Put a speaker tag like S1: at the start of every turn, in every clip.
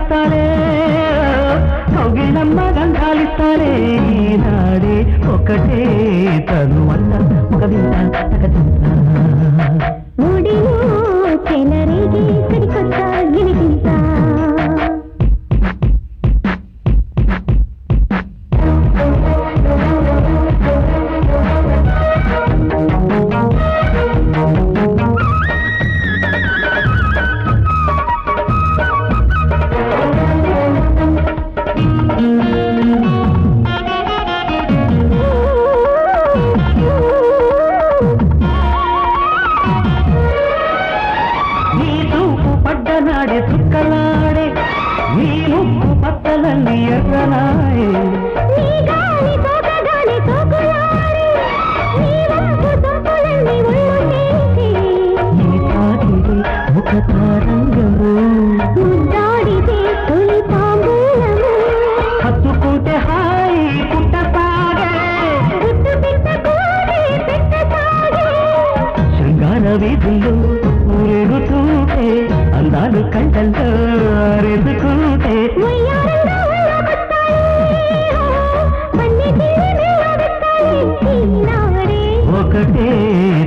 S1: గంధాలిస్తారే కౌగిళ్ళమ్మ గంధాలిస్తారే ఈనాడే ఒకటే తను అంత ఒక వింత తగదింత
S2: ముడిలో చెలరేగి కడికొత్త గిలిగింత
S1: పడ్డనాడే చుక్కలాడే నీ ముక్కు పత్తలన్నీ ఎర్రనాడే నీ తాకిడి ఒక తారంగము హత్తుకుంటే హాయి పుట్టసాగే శృంగార వీధుల్లో ఊరేగుతుంటే అందాలు కంటల్లో ఆరెదుకుంటే ఒకటే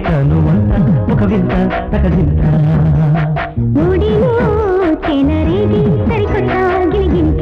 S1: తను అంత ఒక వింత తగదింత
S2: ముడిలో చెలరేగి సరికొత్త గిలిగింత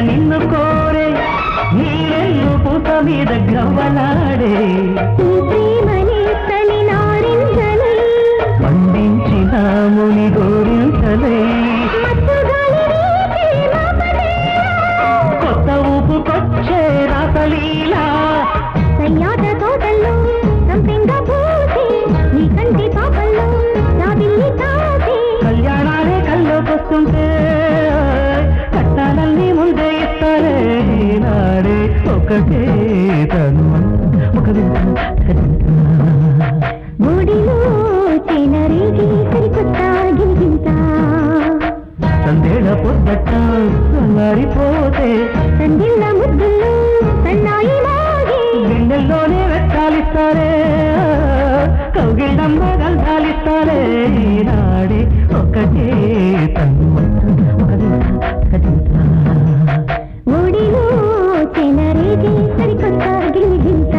S2: నిన్ను కోరే నీరెల్లు పూత మీద గ్రవ్వలాడే పండించిన ముని గోరించలై కొత్త ఊపుకొచ్చే రాసలీలా తోటల్లో నీ కంటి పాపల్లో
S1: కళ్యాణాలే కల్లోకొస్తుంటే కట్టాలన్నీ ముందే ఇస్తారే నాడే ఒకటే తను ఒక
S2: ముడిలో చెలరేగి సరికొత్త గిలిగింత
S1: సందేళ పొద్దట మారిపోతే
S2: సందిళ్ళ ముద్దుల్లో సన్నాయి లాగే
S1: గుండెల్లోనే వెచ్చాలిస్తారే కౌగిళ్ళమ్మ గంధాలిస్తారే నాడే ఒకటే తను ఒక
S2: ముడిలో చెలరేగి సరికొత్త గిలిగింత